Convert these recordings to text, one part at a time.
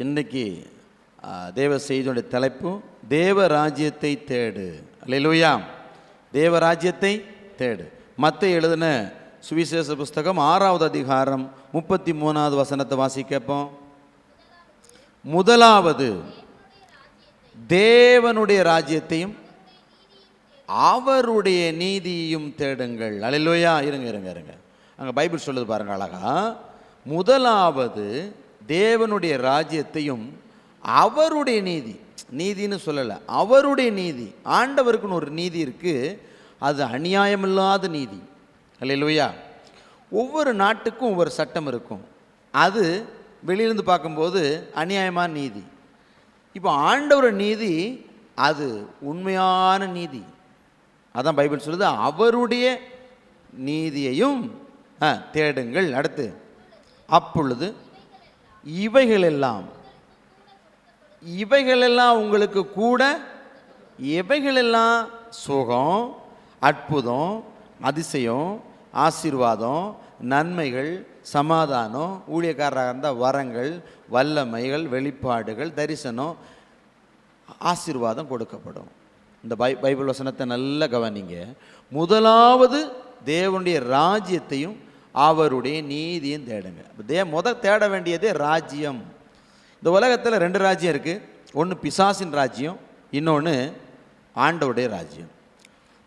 இன்னைக்கு தேவ செய்தியுடைய தலைப்பு தேவ ராஜ்யத்தை தேடு. அல்லேலூயா. தேவ ராஜ்யத்தை தேடு. மத்தேயு எழுதின சுவிசேஷ புஸ்தகம் 6வது அதிகாரம் 33வது வசனத்தை வாசிக்கப்போம். முதலாவது தேவனுடைய ராஜ்யத்தையும் அவருடைய நீதியையும் தேடுங்கள். அல்லேலூயா. இருங்க அங்கே பைபிள் சொல்லுது பாருங்க அழகா. முதலாவது தேவனுடைய ராஜ்யத்தையும் அவருடைய நீதின்னு சொல்லலை, அவருடைய நீதி. ஆண்டவருக்குன்னு ஒரு நீதி இருக்குது, அது அநியாயமில்லாத நீதி. அல்லேலூயா. ஒவ்வொரு நாட்டுக்கும் ஒவ்வொரு சட்டம் இருக்கும், அது வெளியிருந்து பார்க்கும்போது அநியாயமான நீதி. இப்போ ஆண்டவர் நீதி அது உண்மையான நீதி. அதான் பைபிள் சொல்லுது, அவருடைய நீதியையும் தேடுங்கள். அடுத்து, அப்பொழுது இவைகளெல்லாம் உங்களுக்கு கூட, இவைகளெல்லாம் சுகம், அற்புதம், அதிசயம், ஆசீர்வாதம், நன்மைகள், சமாதானம், ஊழியக்காரராக இருந்தால் வரங்கள், வல்லமைகள், வெளிப்பாடுகள், தரிசனம், ஆசீர்வாதம் கொடுக்கப்படும். இந்த பைபிள் வசனத்தை நல்லா கவனிங்க. முதலாவது தேவனுடைய ராஜ்யத்தையும் அவருடைய நீதியும் தேடுங்க. முதல் தேட வேண்டியதே ராஜ்யம். இந்த உலகத்தில் 2 ராஜ்யம் இருக்குது. ஒன்று பிசாசின் ராஜ்யம், இன்னொன்று ஆண்டவருடைய ராஜ்யம்.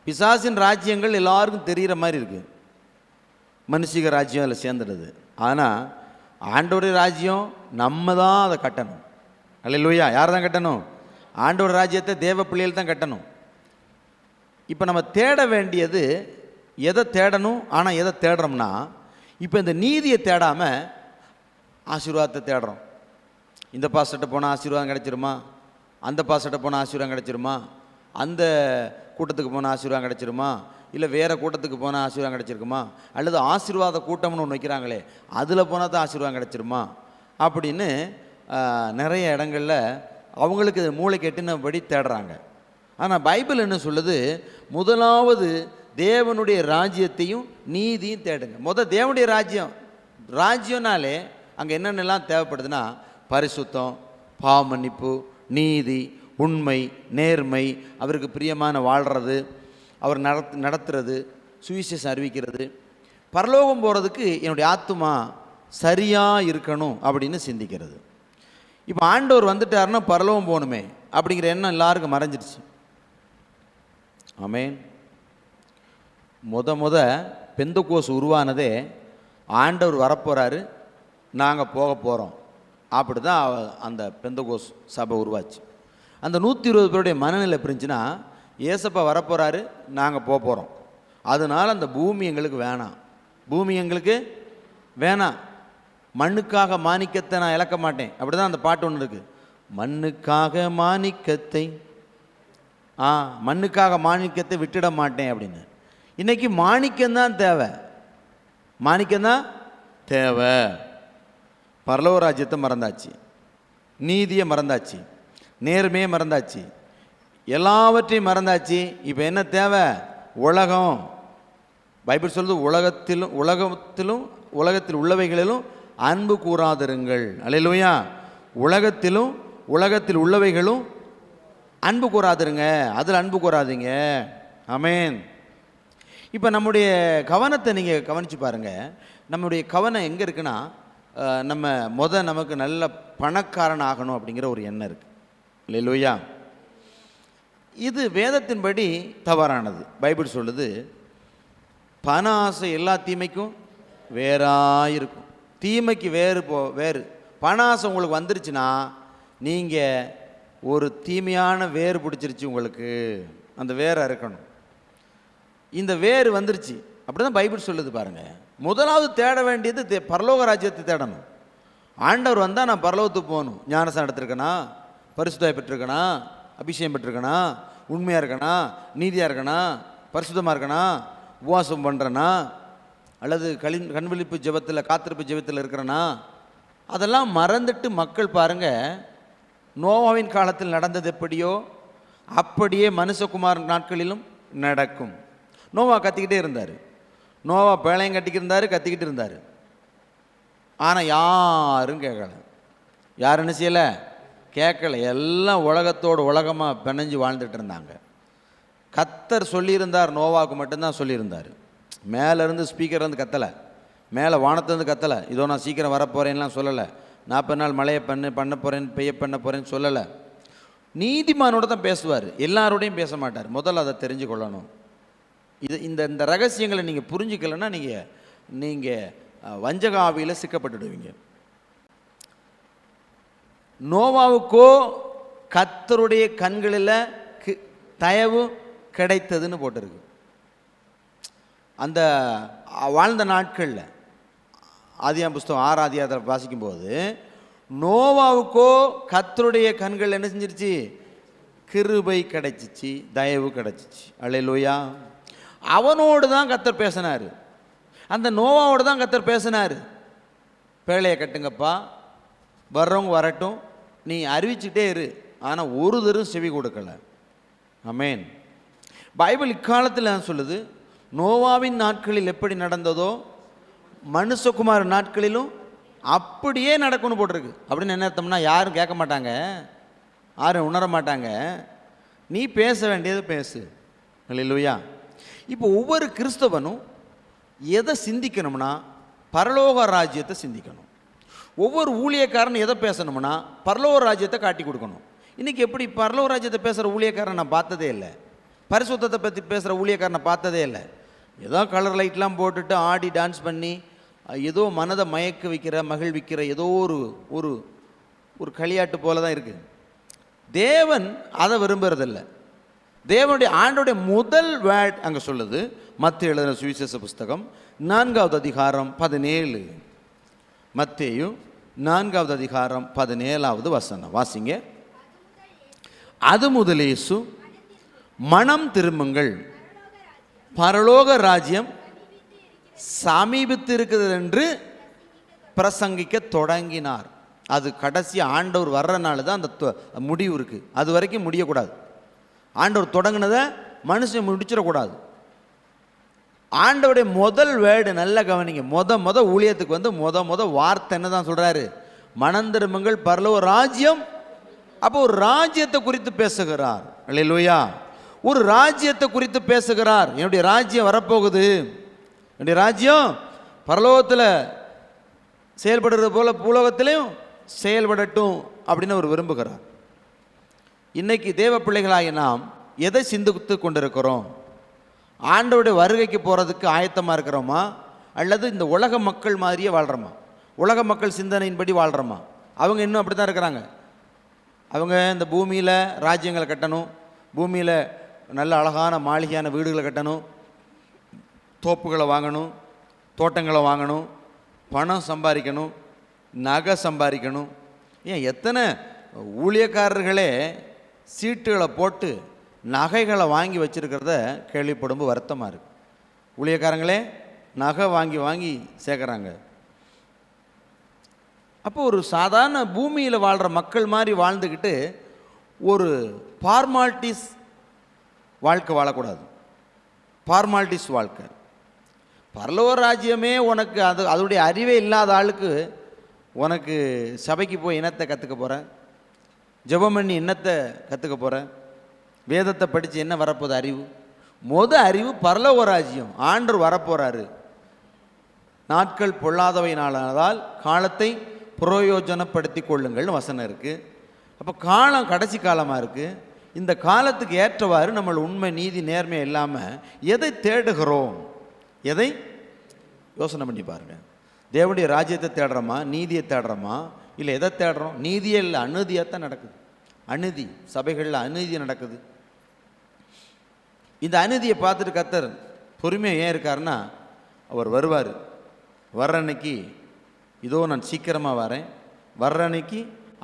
பிசாசின் ராஜ்யங்கள் எல்லாருக்கும் தெரிகிற மாதிரி இருக்குது, மனுஷிக ராஜ்யம் அதில் சேர்ந்துடுது. ஆனால் ஆண்டவருடைய ராஜ்யம் நம்ம தான் அதை கட்டணும். அல்லேலூயா. யார் தான் கட்டணும்? ஆண்டவர் ராஜ்யத்தை தேவ பிள்ளைகள் தான் கட்டணும். இப்போ நம்ம தேட வேண்டியது எதை தேடணும்? ஆனால் எதை தேடுறோம்னா, இப்போ இந்த நீதியை தேடாமல் ஆசீர்வாதத்தை தேடுறோம். இந்த பாஸ்டர்கிட்ட போனால் ஆசீர்வாதம் கிடச்சிருமா, அந்த பாஸ்டர்கிட்ட போனால் ஆசீர்வாதம் கிடச்சிருமா, அந்த கூட்டத்துக்கு போனால் ஆசீர்வாதம் கிடச்சிருமா, இல்லை வேறு கூட்டத்துக்கு போனால் ஆசீர்வாதம் கிடச்சிருக்குமா, அல்லது ஆசீர்வாத கூட்டம்னு ஒன்று வைக்கிறாங்களே அதில் போனால் தான் ஆசீர்வாதம் கிடச்சிருமா அப்படின்னு நிறைய இடங்களில் அவங்களுக்கு மூளைக்கு எட்டினபடி தேடுறாங்க. ஆனால் பைபிள் என்ன சொல்லுது? முதலாவது தேவனுடைய ராஜ்யத்தையும் நீதியும் தேடுங்க. தேவனுடைய ராஜ்யம்னாலே அங்கே என்னென்னலாம் தேவைப்படுதுன்னா, பரிசுத்தம், பாவ மன்னிப்பு, நீதி, உண்மை, நேர்மை, அவருக்கு பிரியமான வாழ்கிறது, அவர் நடத்துறது, சுவிசேஷம் அறிவிக்கிறது. பரலோகம் போகிறதுக்கு என்னுடைய ஆத்துமா சரியாக இருக்கணும் அப்படின்னு சிந்திக்கிறது. இப்போ ஆண்டவர் வந்துட்டாருன்னா பரலோகம் போகணுமே அப்படிங்கிற எண்ணம் எல்லாருக்கும் மறைஞ்சிருச்சு. ஆமென். முத பெந்தகோஸ் உருவானதே ஆண்டவர் வரப்போகிறாரு, நாங்கள் போக போகிறோம், அப்படி தான் அந்த பெந்தகோஸ் சபை உருவாச்சு. அந்த 120 பேருடைய மனநிலை பிரிஞ்சுன்னா, ஏசப்பா வரப்போகிறாரு, நாங்கள் போக போகிறோம், அதனால் அந்த பூமி எங்களுக்கு வேணாம், மண்ணுக்காக மாணிக்கத்தை நான் இழக்க மாட்டேன். அப்படி தான் அந்த பாட்டு ஒன்று இருக்குது, மண்ணுக்காக மாணிக்கத்தை விட்டுட மாட்டேன் அப்படின்னு. இன்றைக்கி மாணிக்கம்தான் தேவை. பரலோக ராஜ்யத்தை மறந்தாச்சு, நீதியை மறந்தாச்சு, நேர்மையை மறந்தாச்சு, எல்லாவற்றையும் மறந்தாச்சு. இப்போ என்ன தேவை? உலகம். பைபிள் சொல்லுது, உலகத்தில் உள்ளவைகளிலும் அன்பு கூறாதிருங்கள். அல்லேலூயா. உலகத்தில் உள்ளவைகளும் அன்பு கூறாதிருங்க, அதில் அன்பு கூறாதீங்க. ஆமென். இப்போ நம்முடைய கவனத்தை நீங்கள் கவனித்து பாருங்கள். நம்முடைய கவனம் எங்கே இருக்குன்னா, நமக்கு நல்ல பணக்காரன் ஆகணும் அப்படிங்கிற ஒரு எண்ணம் இருக்குது. அல்லேலூயா. இது வேதத்தின்படி தவறானது. பைபிள் சொல்லுது, பண ஆசை எல்லா தீமைக்கும் வேறாயிருக்கும். தீமைக்கு வேறு. பண ஆசை உங்களுக்கு வந்துருச்சுன்னா, நீங்கள் ஒரு தீமையான வேறு பிடிச்சிருச்சு, உங்களுக்கு அந்த வேரை இருக்கணும். இந்த வேறு வந்துருச்சு, அப்படி தான் பைபிள் சொல்லுது பாருங்கள். முதலாவது தேட வேண்டியது பரலோக ராஜ்யத்தை தேடணும். ஆண்டவர் வந்தால் நான் பரலோகத்துக்கு போகணும். ஞானஸ்நானம் எடுத்திருக்கேனா, பரிசுத்தம் பெற்றிருக்கேனா, அபிஷேகம் பெற்றிருக்கேனா, உண்மையாக இருக்கேனா, நீதியாக இருக்கேனா, பரிசுத்தமாக இருக்கேனா, உபவாசம் பண்ணுறேனா, அல்லது கண்விழிப்பு ஜெபத்தில், காத்திருப்பு ஜெபத்தில் இருக்கிறேனா, அதெல்லாம் மறந்துட்டு மக்கள் பாருங்கள், நோவாவின் காலத்தில் நடந்தது எப்படியோ அப்படியே மனுஷகுமார் நாட்களிலும் நடக்கும். நோவா கத்திக்கிட்டே இருந்தார், நோவா பேழையும் கட்டிக்கிட்டு இருந்தார், ஆனால் யாரும் கேட்கல. யார் என்ன செய்யலை? கேட்கல. எல்லாம் உலகத்தோடு உலகமாக பிணைஞ்சு வாழ்ந்துட்டு இருந்தாங்க. கர்த்தர் சொல்லியிருந்தார், நோவாவுக்கு மட்டும்தான் சொல்லியிருந்தார். மேலேருந்து ஸ்பீக்கர் வந்து கத்தலை, மேலே வானத்துலேருந்து கத்தலை, இதோ நான் சீக்கிரம் வரப்போகிறேன்லாம் சொல்லலை. 40 நாள் மழையை பண்ண போகிறேன்னு பெய்ய பண்ண போகிறேன்னு சொல்லலை. நீதிமானோட தான் பேசுவார், எல்லாரோடையும் பேச மாட்டார். முதல்ல அதை தெரிஞ்சு கொள்ளணும். இந்த இந்த ரகசியங்களை நீங்கள் புரிஞ்சுக்கலைன்னா நீங்கள் வஞ்சக ஆவியில் சிக்கப்பட்டுடுவீங்க. நோவாவுக்கோ கர்த்தருடைய கண்களில் தயவு கிடைத்ததுன்னு போட்டிருக்கு. அந்த வாழ்ந்த நாட்களில் ஆதியாம் புஸ்தகம் 6 அதிகாரத்தில் வாசிக்கும்போது, நோவாவுக்கோ கர்த்தருடைய கண்கள் என்ன செஞ்சிருச்சு? கிருபை கிடைச்சிச்சு, தயவு கிடைச்சிச்சு. அல்லேலூயா. அவனோடு தான் கர்த்தர் பேசினார், அந்த நோவாவோடு தான் கர்த்தர் பேசினார். பேழையை கட்டுங்கப்பா, வர்றவங்க வரட்டும், நீ அறிவிச்சுட்டே இரு. ஆனால் ஒரு தரும் செவி கொடுக்கல. ஆமென். பைபிள் இக்காலத்தில் சொல்லுது, நோவாவின் நாட்களில் எப்படி நடந்ததோ மனுஷகுமார் நாட்களிலும் அப்படியே நடக்கும்னு போட்டிருக்கு. அப்படின்னு என்ன அர்த்தம்னா, யாரும் கேட்க மாட்டாங்க, யாரும் உணர மாட்டாங்க. நீ பேச வேண்டியது பேசு. அல்லேலூயா. இப்போ ஒவ்வொரு கிறிஸ்தவனும் எதை சிந்திக்கணும்னா பரலோக ராஜ்யத்தை சிந்திக்கணும். ஒவ்வொரு ஊழியக்காரன் எதை பேசணும்னா பரலோக ராஜ்யத்தை காட்டி கொடுக்கணும். இன்றைக்கி எப்படி பரலோக ராஜ்யத்தை பேசுகிற ஊழியக்காரன் நான் பார்த்ததே இல்லை, பரிசுத்தத்தை பற்றி பேசுகிற ஊழியக்காரனை பார்த்ததே இல்லை. ஏதோ கலர் லைட்லாம் போட்டுட்டு ஆடி டான்ஸ் பண்ணி ஏதோ மனதை மயக்க வைக்கிற மகிழ்விக்கிற ஏதோ ஒரு ஒரு களியாட்டு போல தான் இருக்குது. தேவன் அதை விரும்புறதில்லை. தேவனுடைய ஆண்டோடைய முதல் வேர்ட் அங்கே சொல்லுது. மத்தேயு எழுதின சுவிசேஷ புஸ்தகம் 4வது அதிகாரம் 17. மத்தேயு 4வது அதிகாரம் 17வது வசனம் வாசிங்க. அது முதல் இயேசு, மனம் திரும்புங்கள், பரலோக ராஜ்யம் சமீபித்து இருக்குது என்று பிரசங்கிக்க தொடங்கினார். அது கடைசி ஆண்டவர் வர்றனால தான் அந்த முடிவு இருக்குது. அது வரைக்கும் முடியக்கூடாது. ஆண்டவர் தொடங்கினதை மனுஷன் முடிச்சிடக்கூடாது. ஆண்டவருடைய முதல் வேர்டு நல்லா கவனிங்க. முத ஊழியத்துக்கு வந்து முத வார்த்தை என்ன தான் சொல்கிறாரு? மனம் திரும்புங்கள், பரலோக ராஜ்யம். அப்போ ஒரு ராஜ்யத்தை குறித்து பேசுகிறார். அல்லேலூயா. ஒரு ராஜ்யத்தை குறித்து பேசுகிறார். என்னுடைய ராஜ்யம் வரப்போகுது, என்னுடைய ராஜ்யம் பரலோகத்தில் செயல்படுறது போல பூலோகத்திலையும் செயல்படட்டும் அப்படின்னு அவர் விரும்புகிறார். இன்னைக்கு தேவ பிள்ளைகளாகி நாம் எதை சிந்தித்து கொண்டிருக்கிறோம்? ஆண்டவருடைய வருகைக்கு போகிறதுக்கு ஆயத்தமாக இருக்கிறோமா, அல்லது இந்த உலக மக்கள் மாதிரியே வாழ்கிறோமா? உலக மக்கள் சிந்தனையின்படி வாழ்கிறோமா? அவங்க இன்னும் அப்படி தான் இருக்கிறாங்க. அவங்க இந்த பூமியில் ராஜ்யங்களை கட்டணும், பூமியில் நல்ல அழகான மாளிகையான வீடுகளை கட்டணும், தோப்புகளை வாங்கணும், தோட்டங்களை வாங்கணும், பணம் சம்பாதிக்கணும், நகை சம்பாதிக்கணும். ஏன் எத்தனை ஊழியக்காரர்களே சீட்டுகளை போட்டு நகைகளை வாங்கி வச்சுருக்கிறத கேள்விப்படும்போது வருத்தமாக இருக்குது. ஊழியக்காரங்களே நகை வாங்கி சேர்க்குறாங்க. அப்போ ஒரு சாதாரண பூமியில் வாழ்கிற மக்கள் மாதிரி வாழ்ந்துக்கிட்டு ஒரு ஃபார்மாலிட்டிஸ் வாழ்க்கை வாழக்கூடாது. ஃபார்மாலிட்டிஸ் வாழ்க்கை. பரலோக ராஜ்யமே உனக்கு அதோடைய அறிவே இல்லாத ஆளுக்கு உனக்கு சபைக்கு போய் என்னத்தை கற்றுக்க போகிறேன்? ஜெபம் பண்ணி என்னத்தை கற்றுக்க போகிறேன்? வேதத்தை படித்து என்ன வரப்போகுது அறிவு? அறிவு பரலோக ராஜ்யம். ஆண்டவர் வரப்போகிறாரு. நாட்கள் பொல்லாதவையினாலதால் காலத்தை பிரயோஜனப்படுத்தி கொள்ளுங்கள்னு வசனம் இருக்குது. அப்போ காலம் கடைசி காலமாக இருக்குது. இந்த காலத்துக்கு ஏற்றவாறு நம்ம உண்மை நீதி நேர்மை இல்லாமல் எதை தேடுகிறோம்? எதை யோசனை பண்ணி பாருங்கள். தேவனுடைய ராஜ்யத்தை தேடுறோமா, நீதியை தேடுறோமா, இல்லை எதை தேடுறோம்? நீதியே இல்லை, அநீதியாக தான் நடக்குது. அநீதி சபைகளில் அநீதி நடக்குது. இந்த அநீதியை பார்த்துட்டு கர்த்தர் பொறுமையாக ஏன் இருக்காருன்னா, அவர் வருவார். வர்ற அன்னைக்கு இதோ நான் சீக்கிரமாக வரேன், வர்ற அன்னைக்கு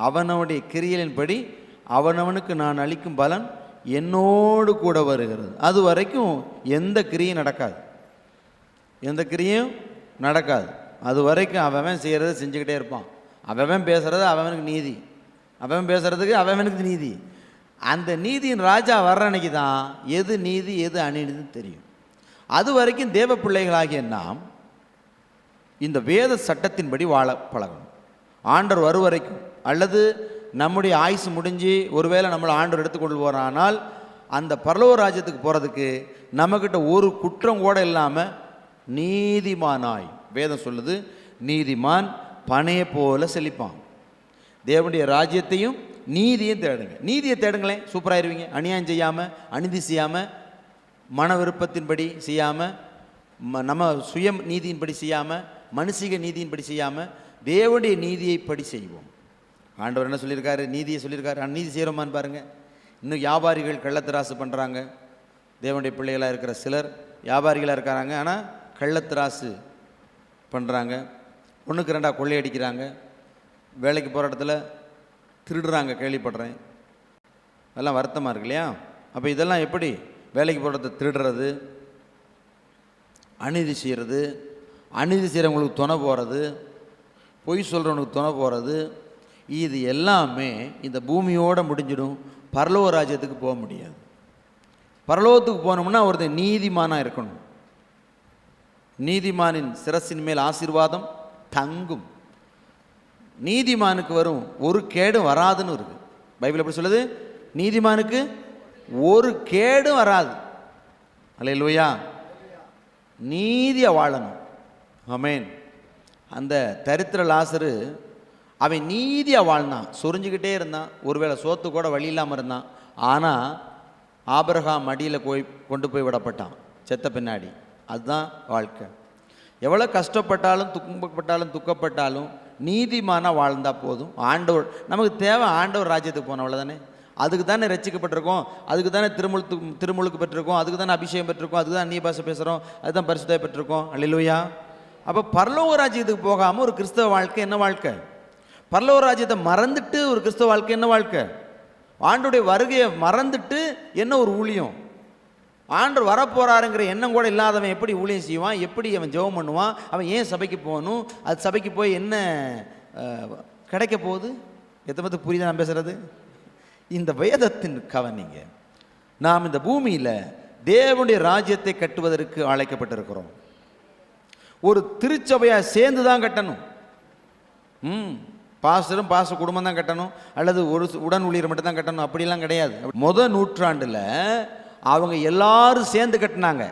அவனவனுடைய கிரியலின்படி அவனவனுக்கு நான் அளிக்கும் பலன் என்னோடு கூட வருகிறது. அது வரைக்கும் எந்த கிரியும் நடக்காது, எந்த கிரியும் நடக்காது. அது வரைக்கும் அவன் செய்கிறத செஞ்சுக்கிட்டே இருப்பான். அவன் பேசுகிறது அவனுக்கு நீதி, அவன் பேசுகிறதுக்கு அவனுக்கு நீதி. அந்த நீதியின் ராஜா வர்ற அன்னைக்கு தான் எது நீதி எது அநீதின்னு தெரியும். அது வரைக்கும் தேவ பிள்ளைகளாகிய நாம் இந்த வேத சட்டத்தின்படி வாழ பழகணும். ஆண்டவர் வரும் வரைக்கும் அல்லது நம்முடைய ஆயுசு முடிஞ்சு ஒருவேளை நம்மளை ஆண்டவர் எடுத்துக்கொண்டு போகிறானால் அந்த பரலோக ராஜ்யத்துக்கு போகிறதுக்கு நம்மக்கிட்ட ஒரு குற்றம் கூட இல்லாமல் நீதிமானாய், வேதம் சொல்லுது, நீதிமான் பனையை போல செழிப்பான். தேவனுடைய ராஜ்யத்தையும் நீதியும் தேடுங்க. நீதியை தேடுங்களேன், சூப்பராகிருவீங்க. அநியாயம் செய்யாமல், அநீதி செய்யாமல், மன விருப்பத்தின்படி செய்யாமல், நம்ம சுய நீதியின்படி செய்யாமல், மனுஷிக நீதியின்படி செய்யாமல், தேவனுடைய நீதியை படி செய்வோம். ஆண்டவர் என்ன சொல்லியிருக்காரு? நீதியை சொல்லியிருக்காரு. நீதி செய்கிறோமான்னு பாருங்கள். இன்னும் வியாபாரிகள் கள்ளத்தராசு பண்ணுறாங்க. தேவனுடைய பிள்ளைகளாக இருக்கிற சிலர் வியாபாரிகளாக இருக்கிறாங்க, ஆனால் கள்ளத்தராசு பண்ணுறாங்க. ஒன்றுக்கு ரெண்டாக கொள்ளையடிக்கிறாங்க. வேலைக்கு போகிற இடத்துல திருடுறாங்க, கேள்விப்படுறேன். அதெல்லாம் வருத்தமாக இருக்கு இல்லையா? அப்போ இதெல்லாம் எப்படி? வேலைக்கு போகிற இடத்துல திருடுறது, அநீதி செய்கிறது, அநீதி செய்கிறவங்களுக்கு துணை போகிறது, பொய் சொல்கிறவனுக்கு துணை போகிறது, இது எல்லாமே இந்த பூமியோடு முடிஞ்சிடும். பரலோக ராஜ்யத்துக்கு போக முடியாது. பரலோகத்துக்கு போனோம்னா ஒருத்தர் நீதிமானாக இருக்கணும். நீதிமானின் சிரசின் மேல் ஆசீர்வாதம் தங்கும். நீதிமானுக்கு வரும் ஒரு கேடும் வராதுன்னு இருக்கு. பைபிள் எப்படி சொல்லுது? நீதிமானுக்கு ஒரு கேடும் வராது. அல்லேலூயா. நீதியை வாழணும். ஆமென். அந்த தரித்திர லாசரு அவன் நீதியாக வாழ்ந்தான், சொரிஞ்சுக்கிட்டே இருந்தான், ஒருவேளை சோத்து கூட வழி இல்லாமல் இருந்தான். ஆனால் ஆபிரகாம் மடியில் கொண்டு போய் விடப்பட்டான் செத்த பின்னாடி. அதுதான் வாழ்க்கை. எவ்வளோ கஷ்டப்பட்டாலும் துக்கப்பட்டாலும் நீதிமானாக வாழ்ந்தால் போதும். ஆண்டவர் நமக்கு தேவை. ஆண்டவர் ராஜ்யத்துக்கு போன அவ்வளோதானே. அதுக்கு தானே ரட்சிக்கப்பட்டிருக்கோம், அதுக்கு தானே திருமுழுக்கு பெற்றிருக்கோம், அதுக்கு தானே அபிஷேகம் பெற்றிருக்கோம், அதுக்கு தான் அந்நிய பாஷை பேசுகிறோம், அதுதான் பரிசுத்தத்தை பெற்றிருக்கோம். அல்லேலூயா. அப்போ பரலோக ராஜ்யத்துக்கு போகாமல் ஒரு கிறிஸ்தவ வாழ்க்கை என்ன வாழ்க்கை? பரலோக ராஜ்யத்தை மறந்துட்டு ஒரு கிறிஸ்தவ வாழ்க்கை என்ன வாழ்க்கை? ஆண்டோடைய வருகையை மறந்துட்டு என்ன ஒரு ஊழியம்? ஆண்டவர் வரப்போறாருங்கிற எண்ணம் கூட இல்லாதவன் எப்படி ஊழியம் செய்வான்? எப்படி அவன் ஜெபம் பண்ணுவான்? அவன் ஏன் சபைக்கு போகணும்? அது சபைக்கு போய் என்ன கிடைக்க போகுது? எத்தனை புரியுதா நான் பேசுறது? இந்த வேதத்தின் கவனிங்க. நாம் இந்த பூமியில் தேவனுடைய ராஜ்யத்தை கட்டுவதற்கு அழைக்கப்பட்டிருக்கிறோம். ஒரு திருச்சபையாக சேர்ந்து தான் கட்டணும். பாஸ்டரும் பாஸ்டர் குடும்பம் தான் கட்டணும், அல்லது ஒரு உடன் ஊழியர் மட்டும் தான் கட்டணும், அப்படிலாம் கிடையாது. நூற்றாண்டில் அவங்க எல்லாரும் சேர்ந்து கட்டினாங்க.